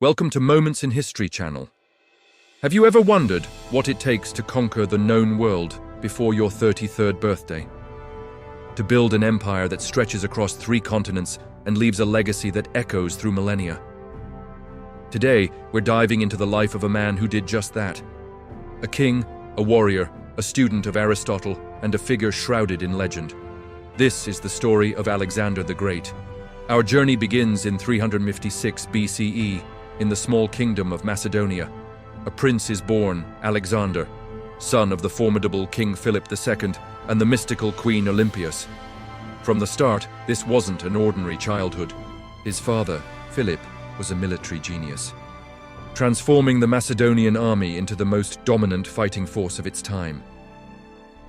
Welcome to Moments in History channel. Have you ever wondered what it takes to conquer the known world before your 33rd birthday? To build an empire that stretches across 3 continents and leaves a legacy that echoes through millennia? Today, we're diving into the life of a man who did just that. A king, a warrior, a student of Aristotle, and a figure shrouded in legend. This is the story of Alexander the Great. Our journey begins in 356 BCE in the small kingdom of Macedonia. A prince is born, Alexander, son of the formidable King Philip II and the mystical Queen Olympias. From the start, this wasn't an ordinary childhood. His father, Philip, was a military genius, transforming the Macedonian army into the most dominant fighting force of its time.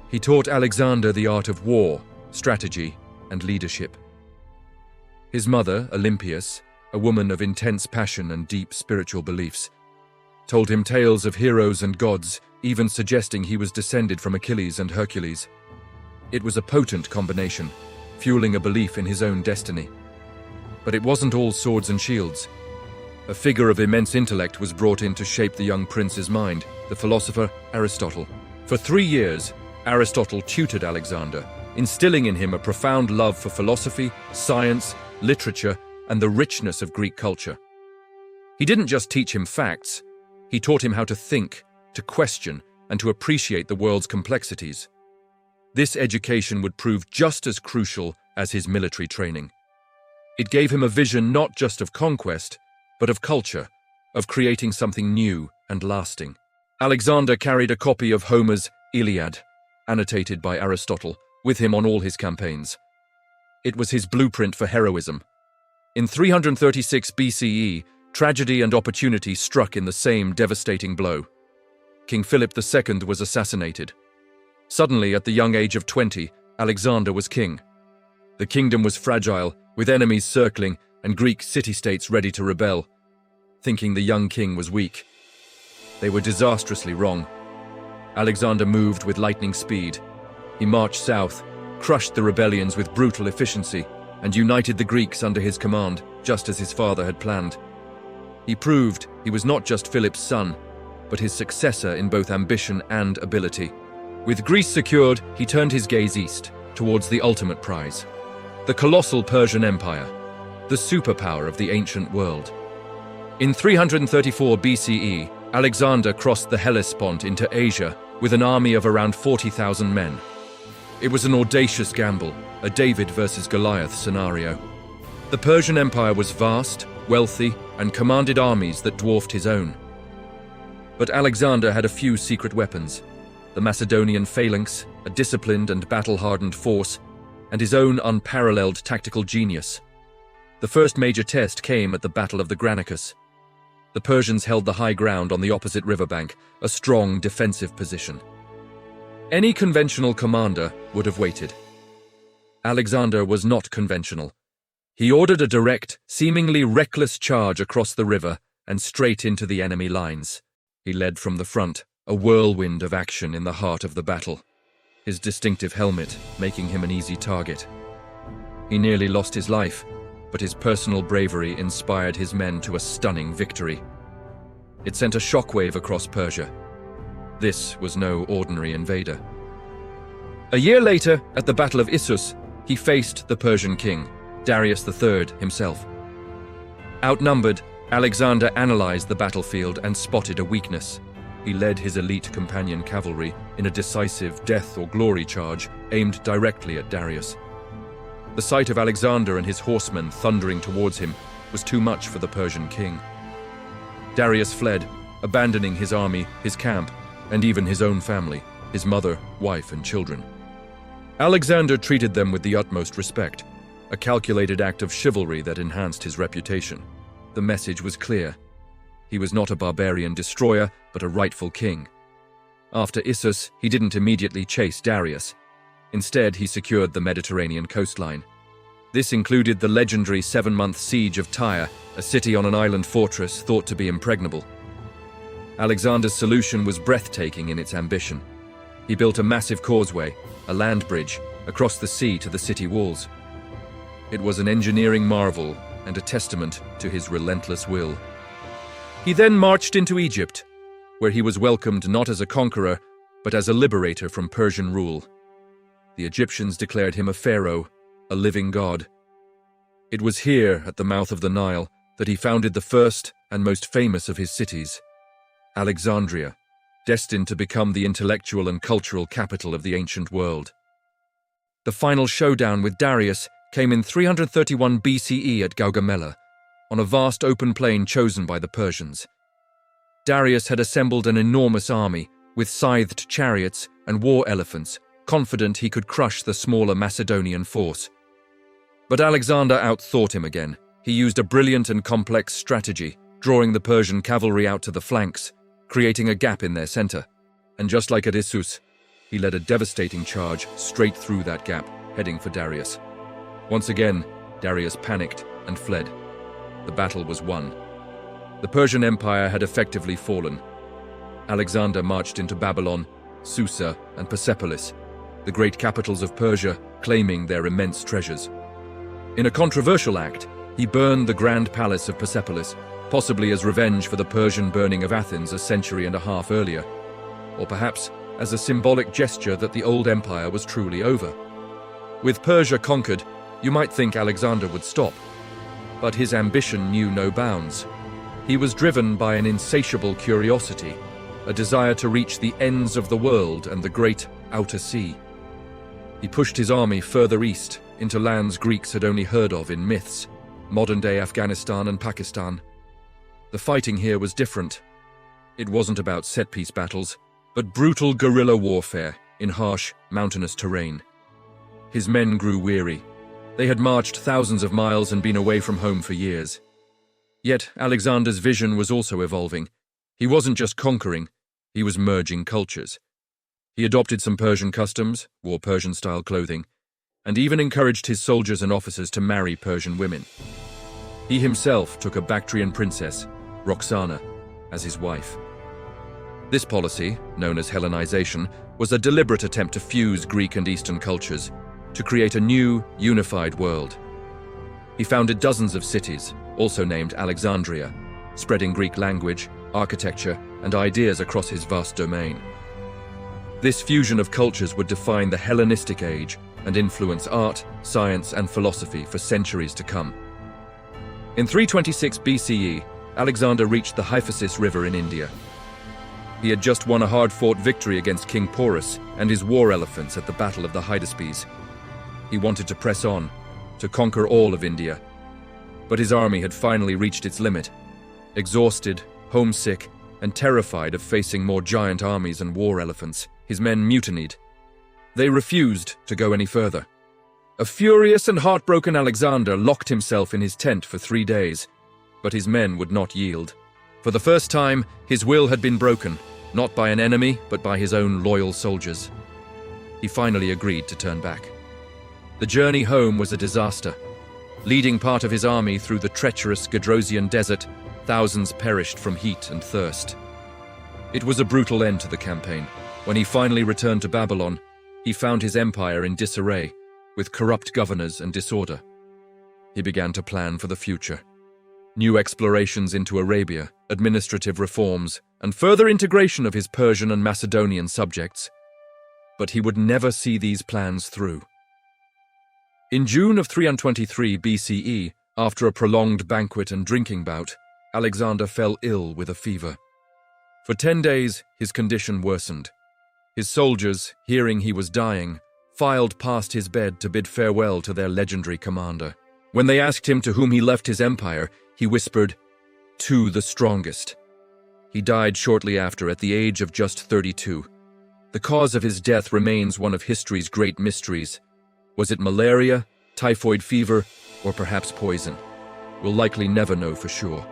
He taught Alexander the art of war, strategy, and leadership. His mother, Olympias, a woman of intense passion and deep spiritual beliefs, told him tales of heroes and gods, even suggesting he was descended from Achilles and Hercules. It was a potent combination, fueling a belief in his own destiny. But it wasn't all swords and shields. A figure of immense intellect was brought in to shape the young prince's mind, the philosopher Aristotle. For 3 years, Aristotle tutored Alexander, instilling in him a profound love for philosophy, science, literature, and the richness of Greek culture. He didn't just teach him facts, he taught him how to think, to question, and to appreciate the world's complexities. This education would prove just as crucial as his military training. It gave him a vision not just of conquest, but of culture, of creating something new and lasting. Alexander carried a copy of Homer's Iliad, annotated by Aristotle, with him on all his campaigns. It was his blueprint for heroism. In 336 BCE, tragedy and opportunity struck in the same devastating blow. King Philip II was assassinated. Suddenly, at the young age of 20, Alexander was king. The kingdom was fragile, with enemies circling and Greek city-states ready to rebel. Thinking the young king was weak, they were disastrously wrong. Alexander moved with lightning speed. He marched south, crushed the rebellions with brutal efficiency, and united the Greeks under his command, just as his father had planned. He proved he was not just Philip's son, but his successor in both ambition and ability. With Greece secured, he turned his gaze east, towards the ultimate prize, the colossal Persian Empire, the superpower of the ancient world. In 334 BCE, Alexander crossed the Hellespont into Asia with an army of around 40,000 men. It was an audacious gamble, a David versus Goliath scenario. The Persian Empire was vast, wealthy, and commanded armies that dwarfed his own. But Alexander had a few secret weapons: the Macedonian phalanx, a disciplined and battle-hardened force, and his own unparalleled tactical genius. The first major test came at the Battle of the Granicus. The Persians held the high ground on the opposite riverbank, a strong defensive position. Any conventional commander would have waited. Alexander was not conventional. He ordered a direct, seemingly reckless charge across the river and straight into the enemy lines. He led from the front, a whirlwind of action in the heart of the battle, his distinctive helmet making him an easy target. He nearly lost his life, but his personal bravery inspired his men to a stunning victory. It sent a shockwave across Persia. This was no ordinary invader. A year later, at the Battle of Issus, he faced the Persian king, Darius III himself. Outnumbered, Alexander analyzed the battlefield and spotted a weakness. He led his elite companion cavalry in a decisive death or glory charge aimed directly at Darius. The sight of Alexander and his horsemen thundering towards him was too much for the Persian king. Darius fled, abandoning his army, his camp, and even his own family, his mother, wife, and children. Alexander treated them with the utmost respect, a calculated act of chivalry that enhanced his reputation. The message was clear. He was not a barbarian destroyer, but a rightful king. After Issus, he didn't immediately chase Darius. Instead, he secured the Mediterranean coastline. This included the legendary 7-month siege of Tyre, a city on an island fortress thought to be impregnable. Alexander's solution was breathtaking in its ambition. He built a massive causeway, a land bridge, across the sea to the city walls. It was an engineering marvel and a testament to his relentless will. He then marched into Egypt, where he was welcomed not as a conqueror, but as a liberator from Persian rule. The Egyptians declared him a pharaoh, a living god. It was here, at the mouth of the Nile, that he founded the first and most famous of his cities, Alexandria, destined to become the intellectual and cultural capital of the ancient world. The final showdown with Darius came in 331 BCE at Gaugamela, on a vast open plain chosen by the Persians. Darius had assembled an enormous army, with scythed chariots and war elephants, confident he could crush the smaller Macedonian force. But Alexander outthought him again. He used a brilliant and complex strategy, drawing the Persian cavalry out to the flanks, creating a gap in their center. And just like at Issus, he led a devastating charge straight through that gap, heading for Darius. Once again, Darius panicked and fled. The battle was won. The Persian Empire had effectively fallen. Alexander marched into Babylon, Susa, and Persepolis, the great capitals of Persia, claiming their immense treasures. In a controversial act, he burned the grand palace of Persepolis, possibly as revenge for the Persian burning of Athens a century and a half earlier, or perhaps as a symbolic gesture that the old empire was truly over. With Persia conquered, you might think Alexander would stop, but his ambition knew no bounds. He was driven by an insatiable curiosity, a desire to reach the ends of the world and the great outer sea. He pushed his army further east, into lands Greeks had only heard of in myths, modern-day Afghanistan and Pakistan. The fighting here was different. It wasn't about set-piece battles, but brutal guerrilla warfare in harsh, mountainous terrain. His men grew weary. They had marched thousands of miles and been away from home for years. Yet Alexander's vision was also evolving. He wasn't just conquering, he was merging cultures. He adopted some Persian customs, wore Persian-style clothing, and even encouraged his soldiers and officers to marry Persian women. He himself took a Bactrian princess, Roxana, as his wife. This policy, known as Hellenization, was a deliberate attempt to fuse Greek and Eastern cultures, to create a new, unified world. He founded dozens of cities, also named Alexandria, spreading Greek language, architecture, and ideas across his vast domain. This fusion of cultures would define the Hellenistic age and influence art, science, and philosophy for centuries to come. In 326 BCE, Alexander reached the Hyphasis River in India. He had just won a hard-fought victory against King Porus and his war elephants at the Battle of the Hydaspes. He wanted to press on, to conquer all of India. But his army had finally reached its limit. Exhausted, homesick, and terrified of facing more giant armies and war elephants, his men mutinied. They refused to go any further. A furious and heartbroken Alexander locked himself in his tent for 3 days, but his men would not yield. For the first time, his will had been broken, not by an enemy, but by his own loyal soldiers. He finally agreed to turn back. The journey home was a disaster. Leading part of his army through the treacherous Gedrosian desert, thousands perished from heat and thirst. It was a brutal end to the campaign. When he finally returned to Babylon, he found his empire in disarray, with corrupt governors and disorder. He began to plan for the future. New explorations into Arabia, administrative reforms, and further integration of his Persian and Macedonian subjects. But he would never see these plans through. In June of 323 BCE, after a prolonged banquet and drinking bout, Alexander fell ill with a fever. For 10 days, his condition worsened. His soldiers, hearing he was dying, filed past his bed to bid farewell to their legendary commander. When they asked him to whom he left his empire, he whispered, "To the strongest." He died shortly after at the age of just 32. The cause of his death remains one of history's great mysteries. Was it malaria, typhoid fever, or perhaps poison? We'll likely never know for sure.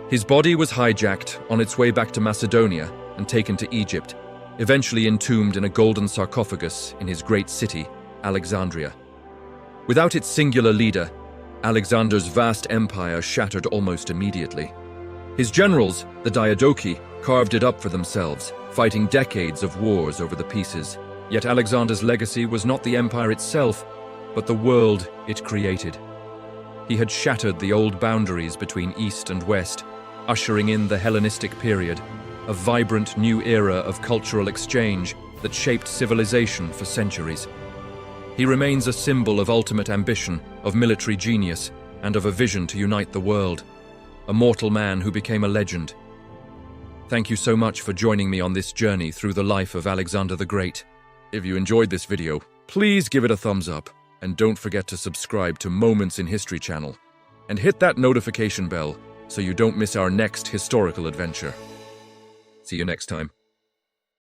His body was hijacked on its way back to Macedonia and taken to Egypt, eventually entombed in a golden sarcophagus in his great city, Alexandria. Without its singular leader, Alexander's vast empire shattered almost immediately. His generals, the Diadochi, carved it up for themselves, fighting decades of wars over the pieces. Yet Alexander's legacy was not the empire itself, but the world it created. He had shattered the old boundaries between East and West, ushering in the Hellenistic period, a vibrant new era of cultural exchange that shaped civilization for centuries. He remains a symbol of ultimate ambition, of military genius, and of a vision to unite the world. A mortal man who became a legend. Thank you so much for joining me on this journey through the life of Alexander the Great. If you enjoyed this video, please give it a thumbs up, and don't forget to subscribe to Moments in History channel, and hit that notification bell so you don't miss our next historical adventure. See you next time.